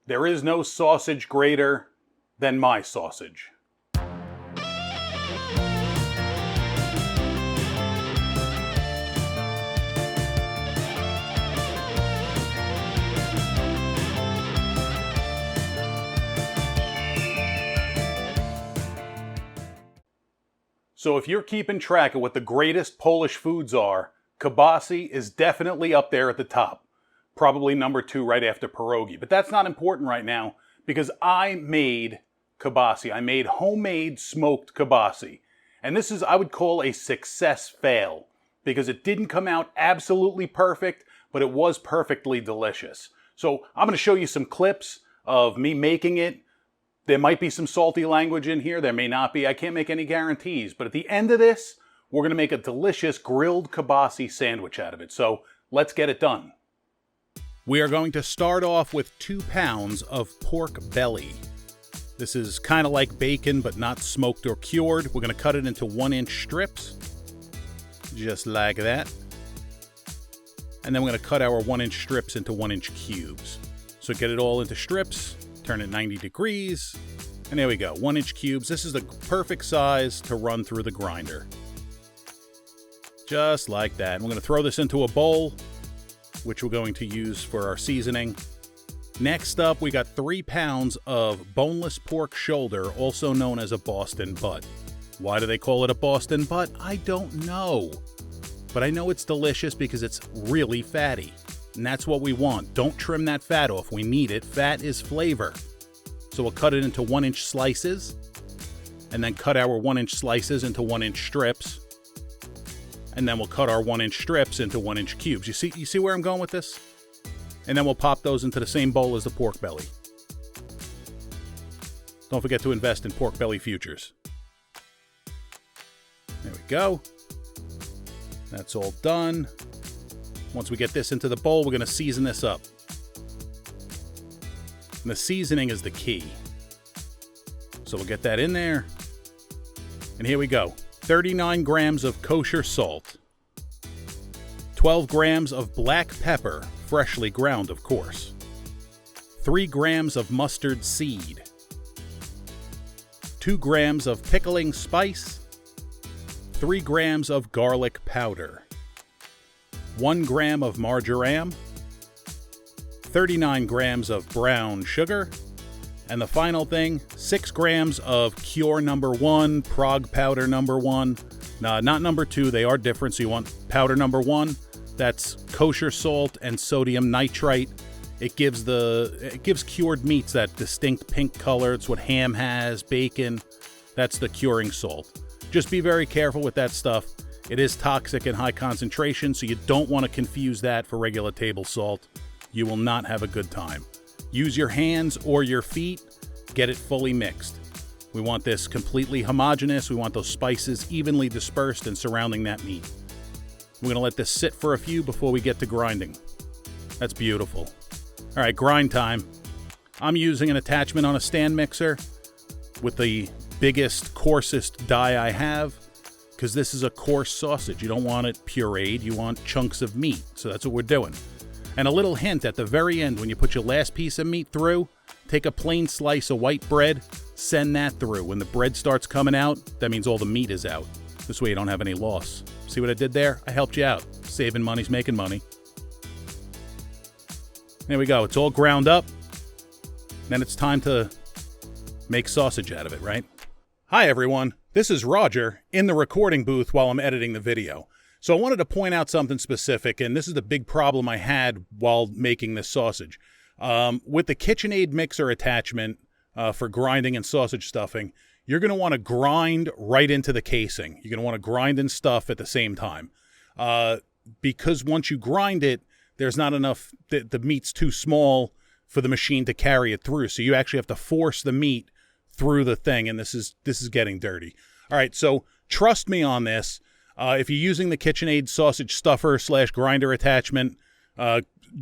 There is no sausage greater than my sausage. So if you're keeping track of what the greatest Polish foods are, kielbasa is definitely up there at the top. Probably number 2 right after pierogi. But that's not important right now because I made kielbasa. I made homemade smoked kielbasa. And this is, I would call, a success fail because it didn't come out absolutely perfect, but it was perfectly delicious. So I'm going to show you some clips of me making it. There might be some salty language in here. There may not be. I can't make any guarantees. But at the end of this, we're going to make a delicious grilled kielbasa sandwich out of it. So let's get it done. We are going to start off with 2 pounds of pork belly. This is kind of like bacon, but not smoked or cured. We're going to cut it into 1-inch strips, just like that. And then we're going to cut our 1-inch strips into 1-inch cubes. So get it all into strips. Turn it 90 degrees, and there we go, 1-inch cubes. This is the perfect size to run through the grinder. Just like that. And we're going to throw this into a bowl, which we're going to use for our seasoning. Next up, we got 3 pounds of boneless pork shoulder, also known as a Boston butt. Why do they call it a Boston butt? I don't know. But I know it's delicious because it's really fatty. And that's what we want. Don't trim that fat off. We need it. Fat is flavor. So we'll cut it into 1-inch slices, and then cut our 1-inch slices into 1-inch strips, and then we'll cut our 1-inch strips into 1-inch cubes. You see where I'm going with this? And then we'll pop those into the same bowl as the pork belly. Don't forget to invest in pork belly futures. There we go. That's all done. Once we get this into the bowl, we're going to season this up. And the seasoning is the key. So we'll get that in there. And here we go. 39 grams of kosher salt. 12 grams of black pepper, freshly ground, of course. 3 grams of mustard seed. 2 grams of pickling spice. 3 grams of garlic powder. 1 gram of marjoram, 39 grams of brown sugar, and the final thing, 6 grams of cure number 1, Prague powder number 1. Not number 2, they are different, so you want powder number 1. That's kosher salt and sodium nitrite. It gives cured meats that distinct pink color. It's what ham has, bacon. That's the curing salt. Just be very careful with that stuff. It is toxic in high concentration, so you don't want to confuse that for regular table salt. You will not have a good time. Use your hands or your feet. Get it fully mixed. We want this completely homogeneous. We want those spices evenly dispersed and surrounding that meat. We're going to let this sit for a few before we get to grinding. That's beautiful. All right, grind time. I'm using an attachment on a stand mixer with the biggest, coarsest die I have, because this is a coarse sausage. You don't want it pureed, you want chunks of meat. So that's what we're doing. And a little hint at the very end, when you put your last piece of meat through, take a plain slice of white bread, send that through. When the bread starts coming out, that means all the meat is out. This way you don't have any loss. See what I did there? I helped you out. Saving money's making money. There we go. It's all ground up. Then it's time to make sausage out of it, right? Hi, everyone. This is Roger in the recording booth while I'm editing the video. So I wanted to point out something specific, and this is the big problem I had while making this sausage. With the KitchenAid mixer attachment for grinding and sausage stuffing, you're going to want to grind right into the casing. You're going to want to grind and stuff at the same time. Because once you grind it, there's not enough, the meat's too small for the machine to carry it through. So you actually have to force the meat through the thing, and this is getting dirty. All right, so trust me on this. If you're using the KitchenAid sausage stuffer / grinder attachment,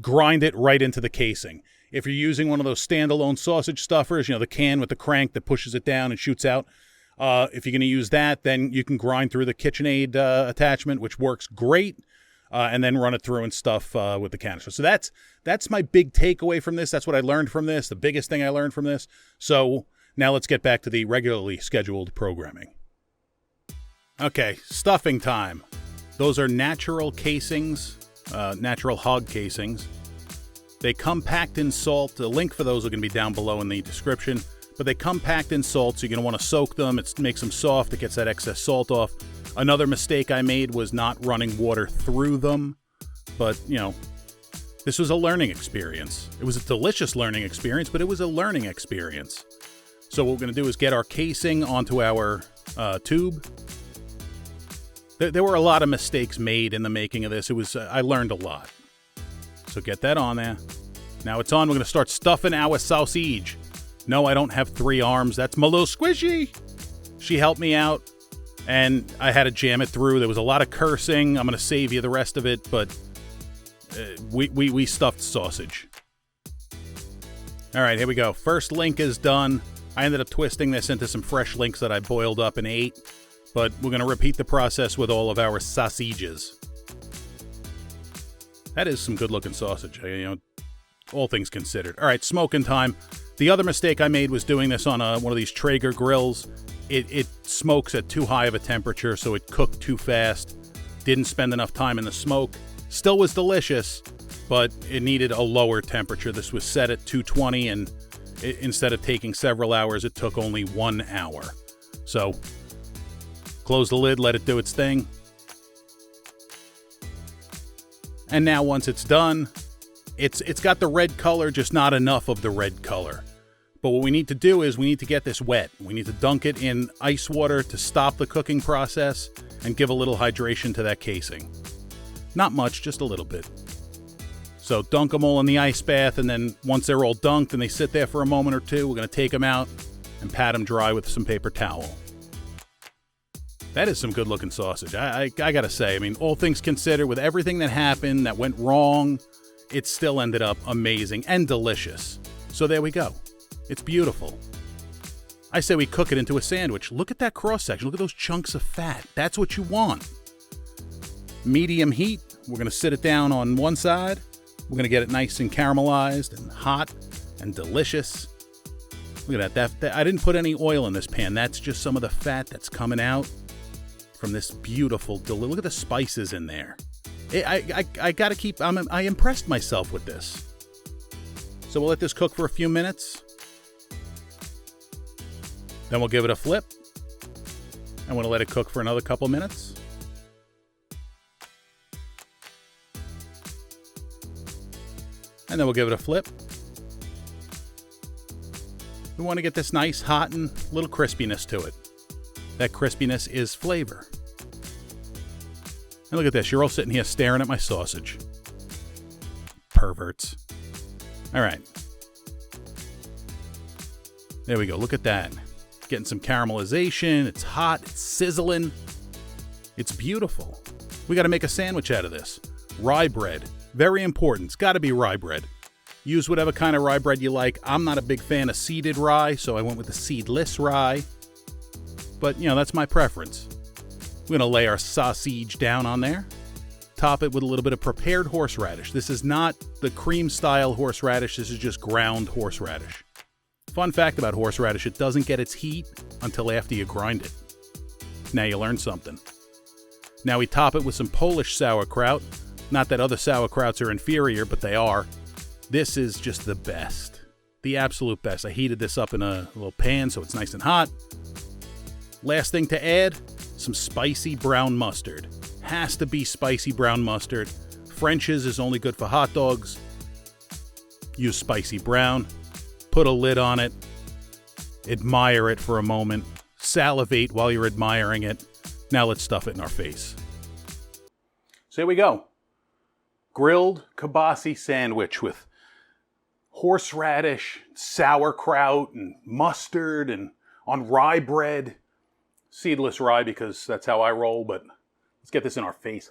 grind it right into the casing. If you're using one of those standalone sausage stuffers, the can with the crank that pushes it down and shoots out, if you're going to use that, then you can grind through the KitchenAid attachment, which works great. and then run it through and stuff with the canister. So that's my big takeaway from this. That's what I learned from this, the biggest thing I learned from this. So now let's get back to the regularly scheduled programming. Okay, stuffing time. Those are natural casings, natural hog casings. They come packed in salt. The link for those are going to be down below in the description. But they come packed in salt, so you're going to want to soak them. It makes them soft. It gets that excess salt off. Another mistake I made was not running water through them. But, you know, this was a learning experience. It was a delicious learning experience, but it was a learning experience. So what we're going to do is get our casing onto our tube. There were a lot of mistakes made in the making of this. I learned a lot. So get that on there. Now it's on. We're going to start stuffing our sausage. No, I don't have 3 arms. That's my little squishy. She helped me out, and I had to jam it through. There was a lot of cursing. I'm going to save you the rest of it, but we stuffed sausage. All right, here we go. First link is done. I ended up twisting this into some fresh links that I boiled up and ate, but we're going to repeat the process with all of our sausages. That is some good-looking sausage, you know, all things considered. All right, smoking time. The other mistake I made was doing this on one of these Traeger grills. It smokes at too high of a temperature, so it cooked too fast. Didn't spend enough time in the smoke. Still was delicious, but it needed a lower temperature. This was set at 220, and instead of taking several hours, it took only 1 hour. So close the lid, let it do its thing. And now once it's done, it's got the red color, just not enough of the red color. But what we need to do is we need to get this wet. We need to dunk it in ice water to stop the cooking process and give a little hydration to that casing. Not much, just a little bit. So dunk them all in the ice bath, and then once they're all dunked and they sit there for a moment or two, we're going to take them out and pat them dry with some paper towel. That is some good looking sausage. I gotta say, I mean, all things considered, with everything that happened, that went wrong, it still ended up amazing and delicious. So there we go. It's beautiful. I say we cook it into a sandwich. Look at that cross section. Look at those chunks of fat. That's what you want. Medium heat. We're gonna sit it down on one side. We're gonna get it nice and caramelized and hot and delicious. Look at that. I didn't put any oil in this pan. That's just some of the fat that's coming out from this beautiful, look at the spices in there. I gotta keep, I impressed myself with this. So we'll let this cook for a few minutes. Then we'll give it a flip. And we'll let it cook for another couple minutes. And then we'll give it a flip. We want to get this nice, hot, and little crispiness to it. That crispiness is flavor. And look at this. You're all sitting here staring at my sausage. Perverts. All right. There we go. Look at that. Getting some caramelization. It's hot. It's sizzling. It's beautiful. We got to make a sandwich out of this. Rye bread. Very important. It's got to be rye bread. Use whatever kind of rye bread you like. I'm not a big fan of seeded rye, so I went with the seedless rye. But, you know, that's my preference. We're going to lay our sausage down on there. Top it with a little bit of prepared horseradish. This is not the cream-style horseradish. This is just ground horseradish. Fun fact about horseradish, it doesn't get its heat until after you grind it. Now you learned something. Now we top it with some Polish sauerkraut. Not that other sauerkrauts are inferior, but they are. This is just the best. The absolute best. I heated this up in a little pan so it's nice and hot. Last thing to add, some spicy brown mustard. Has to be spicy brown mustard. French's is only good for hot dogs. Use spicy brown. Put a lid on it. Admire it for a moment. Salivate while you're admiring it. Now let's stuff it in our face. So here we go. Grilled kielbasa sandwich with horseradish, sauerkraut, and mustard, and on rye bread. Seedless rye because that's how I roll, but let's get this in our face.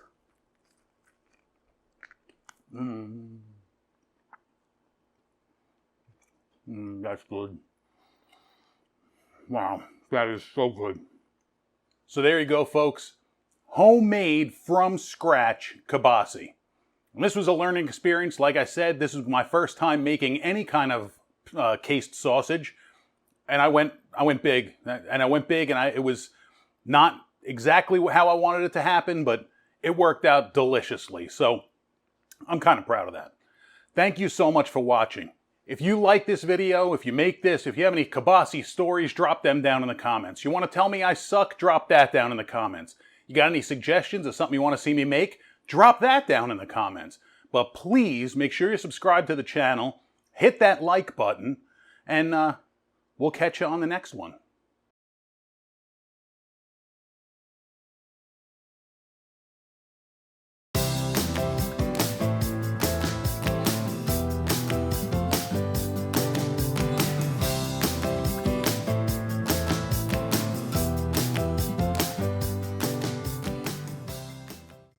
That's good. Wow, that is so good. So there you go, folks. homemade from scratch kielbasa. And this was a learning experience. Like I said, this was my first time making any kind of cased sausage, and I went big, and it was not exactly how I wanted it to happen, but it worked out deliciously. So I'm kind of proud of that. Thank you so much for watching. If you like this video, if you make this, if you have any kielbasa stories, drop them down in the comments. You want to tell me I suck? Drop that down in the comments. You got any suggestions of something you want to see me make? Drop that down in the comments. But please make sure you subscribe to the channel, hit that like button, and we'll catch you on the next one.